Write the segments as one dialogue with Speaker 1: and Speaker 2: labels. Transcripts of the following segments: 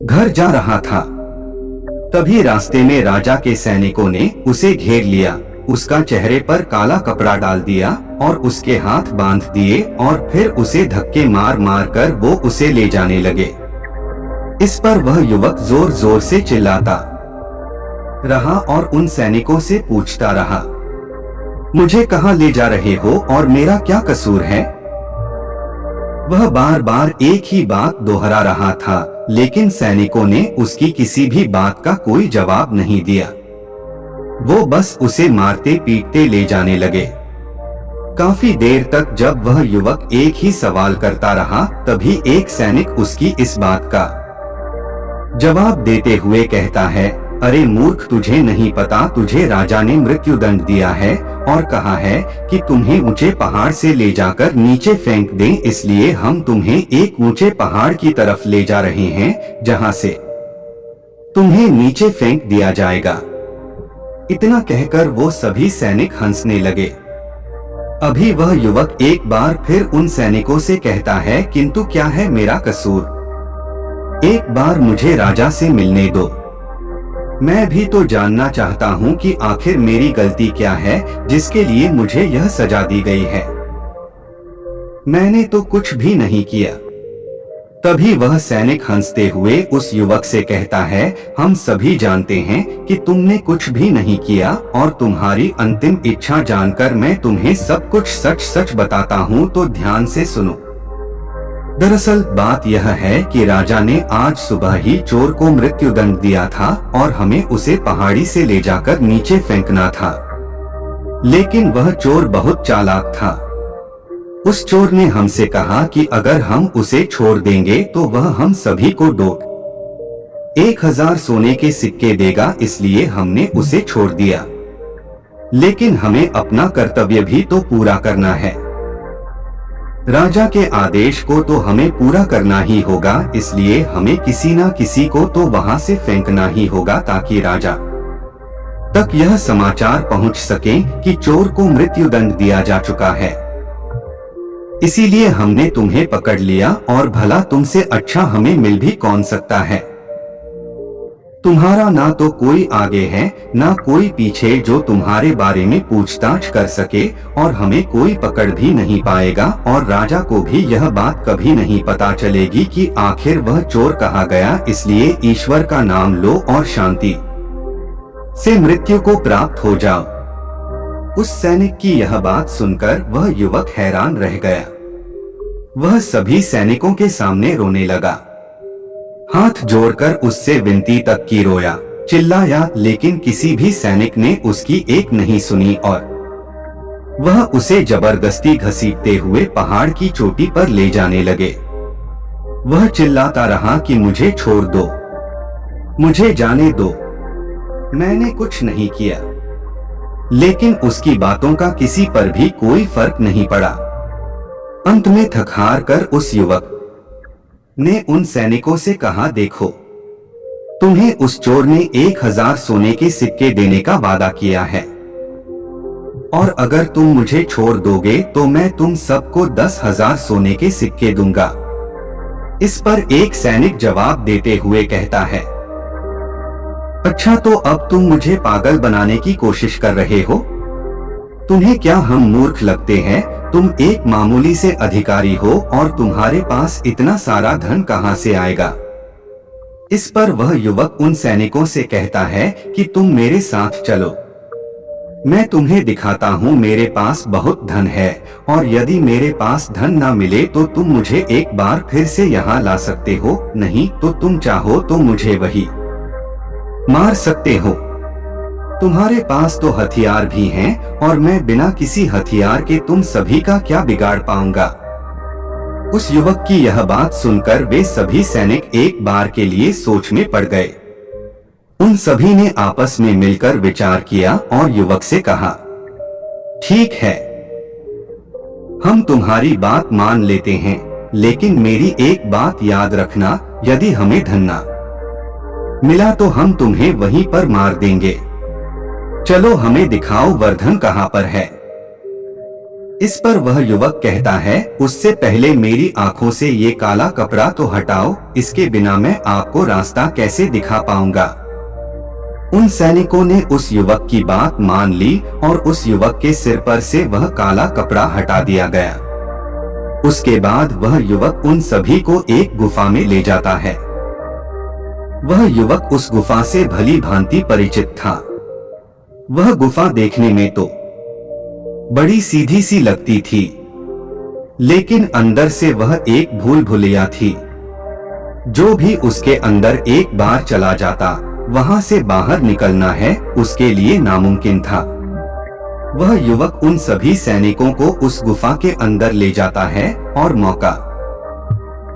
Speaker 1: घर जा रहा था, तभी रास्ते में राजा के सैनिकों ने उसे घेर लिया, उसका चेहरे पर काला कपड़ा डाल दिया और उसके हाथ बांध दिए और फिर उसे धक्के मार मार कर वो उसे ले जाने लगे। इस पर वह युवक जोर जोर से चिल्लाता रहा और उन सैनिकों से पूछता रहा, मुझे कहाँ ले जा रहे हो और मेरा क्या कसूर है? वह बार बार एक ही बात दोहरा रहा था, लेकिन सैनिकों ने उसकी किसी भी बात का कोई जवाब नहीं दिया। वो बस उसे मारते पीटते ले जाने लगे। काफी देर तक जब वह युवक एक ही सवाल करता रहा, तभी एक सैनिक उसकी इस बात का जवाब देते हुए कहता है, अरे मूर्ख, तुझे नहीं पता तुझे राजा ने मृत्यु दंड दिया है और कहा है कि तुम्हें ऊंचे पहाड़ से ले जाकर नीचे फेंक दें, इसलिए हम तुम्हें एक ऊंचे पहाड़ की तरफ ले जा रहे हैं जहां से तुम्हें नीचे फेंक दिया जाएगा। इतना कहकर वो सभी सैनिक हंसने लगे। अभी वह युवक एक बार फिर उन सैनिकों से कहता है, किंतु क्या है मेरा कसूर? एक बार मुझे राजा से मिलने दो, मैं भी तो जानना चाहता हूँ कि आखिर मेरी गलती क्या है जिसके लिए मुझे यह सजा दी गई है। मैंने तो कुछ भी नहीं किया। तभी वह सैनिक हंसते हुए उस युवक से कहता है, हम सभी जानते हैं कि तुमने कुछ भी नहीं किया और तुम्हारी अंतिम इच्छा जानकर मैं तुम्हें सब कुछ सच सच बताता हूँ, तो ध्यान से सुनो। दरअसल बात यह है कि राजा ने आज सुबह ही चोर को मृत्यु दंड दिया था और हमें उसे पहाड़ी से ले जाकर नीचे फेंकना था, लेकिन वह चोर बहुत चालाक था। उस चोर ने हमसे कहा कि अगर हम उसे छोड़ देंगे तो वह हम सभी को 1000 सोने के सिक्के देगा, इसलिए हमने उसे छोड़ दिया। लेकिन हमें अपना कर्तव्य भी तो पूरा करना है। राजा के आदेश को तो हमें पूरा करना ही होगा, इसलिए हमें किसी ना किसी को तो वहां से फेंकना ही होगा ताकि राजा तक यह समाचार पहुंच सके कि चोर को मृत्यु दंड दिया जा चुका है। इसीलिए हमने तुम्हें पकड़ लिया और भला तुमसे अच्छा हमें मिल भी कौन सकता है। तुम्हारा ना तो कोई आगे है ना कोई पीछे जो तुम्हारे बारे में पूछताछ कर सके, और हमें कोई पकड़ भी नहीं पाएगा और राजा को भी यह बात कभी नहीं पता चलेगी कि आखिर वह चोर कहाँ गया। इसलिए ईश्वर का नाम लो और शांति से मृत्यु को प्राप्त हो जाओ। उस सैनिक की यह बात सुनकर वह युवक हैरान रह गया। वह सभी सैनिकों के सामने रोने लगा, हाथ जोड़कर उससे विनती तक की, रोया, चिल्लाया, लेकिन किसी भी सैनिक ने उसकी एक नहीं सुनी और वह उसे जबरदस्ती घसीटते हुए पहाड़ की चोटी पर ले जाने लगे। वह चिल्लाता रहा कि मुझे छोड़ दो, मुझे जाने दो, मैंने कुछ नहीं किया। लेकिन उसकी बातों का किसी पर भी कोई फर्क नहीं पड़ा। अंत में थक हार कर उस युवक ने उन सैनिकों से कहा, देखो, तुम्हें उस चोर ने 1000 सोने के सिक्के देने का वादा किया है और अगर तुम मुझे छोड़ दोगे तो मैं तुम सबको 10,000 सोने के सिक्के दूंगा। इस पर एक सैनिक जवाब देते हुए कहता है, अच्छा, तो अब तुम मुझे पागल बनाने की कोशिश कर रहे हो? तुम्हें क्या हम मूर्ख लगते हैं? तुम एक मामूली से अधिकारी हो और तुम्हारे पास इतना सारा धन कहां से आएगा? इस पर वह युवक उन सैनिकों से कहता है कि तुम मेरे साथ चलो, मैं तुम्हें दिखाता हूँ मेरे पास बहुत धन है, और यदि मेरे पास धन ना मिले तो तुम मुझे एक बार फिर से यहाँ ला सकते हो, नहीं तो तुम चाहो तो मुझे वही मार सकते हो। तुम्हारे पास तो हथियार भी हैं और मैं बिना किसी हथियार के तुम सभी का क्या बिगाड़ पाऊंगा। उस युवक की यह बात सुनकर वे सभी सैनिक एक बार के लिए सोच में पड़ गए। उन सभी ने आपस में मिलकर विचार किया और युवक से कहा, ठीक है, हम तुम्हारी बात मान लेते हैं, लेकिन मेरी एक बात याद रखना, यदि हमें धन ना मिला तो हम तुम्हें वहीं पर मार देंगे। चलो हमें दिखाओ वर्धन कहाँ पर है। इस पर वह युवक कहता है, उससे पहले मेरी आंखों से ये काला कपड़ा तो हटाओ, इसके बिना मैं आपको रास्ता कैसे दिखा पाऊंगा। उन सैनिकों ने उस युवक की बात मान ली और उस युवक के सिर पर से वह काला कपड़ा हटा दिया गया। उसके बाद वह युवक उन सभी को एक गुफा में ले जाता है। वह युवक उस गुफा से भली भांति परिचित था। वह गुफा देखने में तो बड़ी सीधी सी लगती थी, लेकिन अंदर से वह एक भूल भुलैया थी। जो भी उसके अंदर एक बार चला जाता, वहां से बाहर निकलना है उसके लिए नामुमकिन था। वह युवक उन सभी सैनिकों को उस गुफा के अंदर ले जाता है और मौका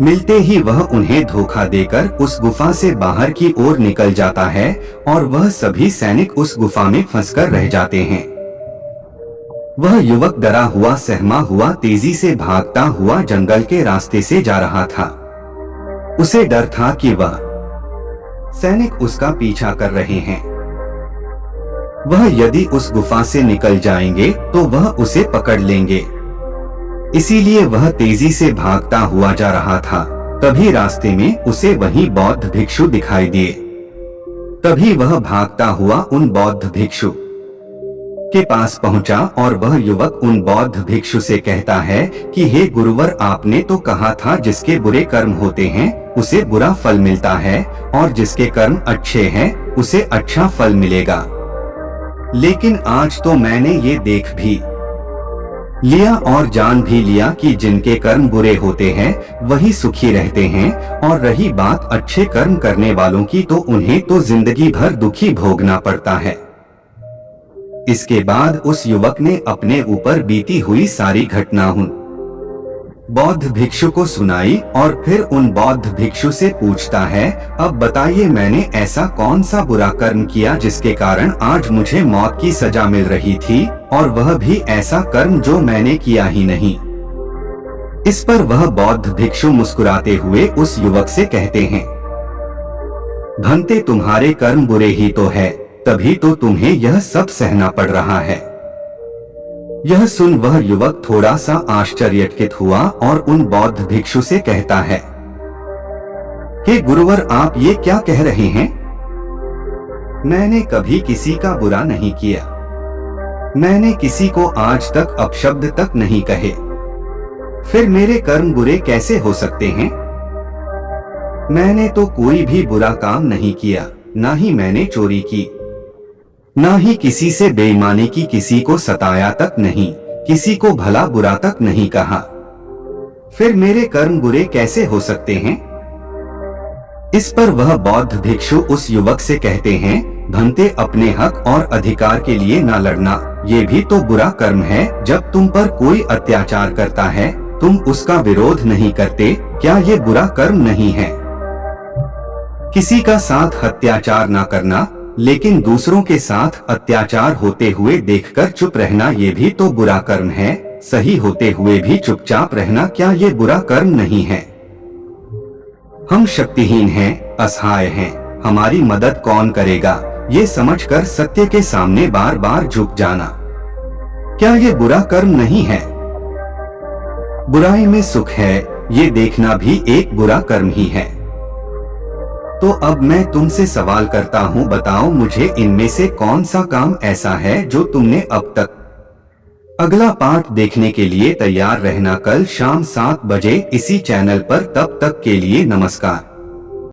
Speaker 1: मिलते ही वह उन्हें धोखा देकर उस गुफा से बाहर की ओर निकल जाता है और वह सभी सैनिक उस गुफा में फंसकर रह जाते हैं। वह युवक डरा हुआ सहमा हुआ तेजी से भागता हुआ जंगल के रास्ते से जा रहा था। उसे डर था कि वह सैनिक उसका पीछा कर रहे हैं। वह यदि उस गुफा से निकल जाएंगे तो वह उसे पकड़ लेंगे, इसीलिए वह तेजी से भागता हुआ जा रहा था। तभी रास्ते में उसे वही बौद्ध भिक्षु दिखाई दिए। तभी वह भागता हुआ उन बौद्ध भिक्षु के पास पहुंचा और वह युवक उन बौद्ध भिक्षु से कहता है कि हे गुरुवर, आपने तो कहा था जिसके बुरे कर्म होते हैं उसे बुरा फल मिलता है और जिसके कर्म अच्छे हैं उसे अच्छा फल मिलेगा। लेकिन आज तो मैंने ये देख भी लिया और जान भी लिया कि जिनके कर्म बुरे होते हैं वही सुखी रहते हैं, और रही बात अच्छे कर्म करने वालों की तो उन्हें तो जिंदगी भर दुखी भोगना पड़ता है। इसके बाद उस युवक ने अपने ऊपर बीती हुई सारी घटना उन बौद्ध भिक्षु को सुनाई और फिर उन बौद्ध भिक्षु से पूछता है, अब बताइए मैंने ऐसा कौन सा बुरा कर्म किया जिसके कारण आज मुझे मौत की सजा मिल रही थी, और वह भी ऐसा कर्म जो मैंने किया ही नहीं। इस पर वह बौद्ध भिक्षु मुस्कुराते हुए उस युवक से कहते हैं, भंते तुम्हारे कर्म बुरे ही तो है, तभी तो तुम्हें यह सब सहना पड़ रहा है। यह सुन वह युवक थोड़ा सा आश्चर्यचकित हुआ और उन बौद्ध भिक्षु से कहता है, हे गुरुवर, आप ये क्या कह रहे हैं? मैंने कभी किसी का बुरा नहीं किया। मैंने किसी को आज तक अपशब्द तक नहीं कहे। फिर मेरे कर्म बुरे कैसे हो सकते हैं? मैंने तो कोई भी बुरा काम नहीं किया, ना ही मैंने चोरी की, ना ही किसी से बेईमानी की, किसी को सताया तक नहीं, किसी को भला बुरा तक नहीं कहा। फिर मेरे कर्म बुरे कैसे हो सकते हैं? इस पर वह बौद्ध भिक्षु उस युवक से कहते हैं, भंते अपने हक और अधिकार के लिए ना लड़ना, ये भी तो बुरा कर्म है। जब तुम पर कोई अत्याचार करता है तुम उसका विरोध नहीं करते, क्या ये बुरा कर्म नहीं है? किसी का साथ अत्याचार ना करना, लेकिन दूसरों के साथ अत्याचार होते हुए देखकर चुप रहना, ये भी तो बुरा कर्म है। सही होते हुए भी चुपचाप रहना, क्या ये बुरा कर्म नहीं है? हम शक्तिहीन हैं, असहाय हैं, हमारी मदद कौन करेगा, ये समझकर सत्य के सामने बार बार झुक जाना, क्या ये बुरा कर्म नहीं है? बुराई में सुख है, ये देखना भी एक बुरा कर्म ही है। तो अब मैं तुमसे सवाल करता हूँ, बताओ मुझे इनमें से कौन सा काम ऐसा है जो तुमने अब तक। अगला पार्ट देखने के लिए तैयार रहना कल शाम 7 बजे इसी चैनल पर। तब तक के लिए नमस्कार।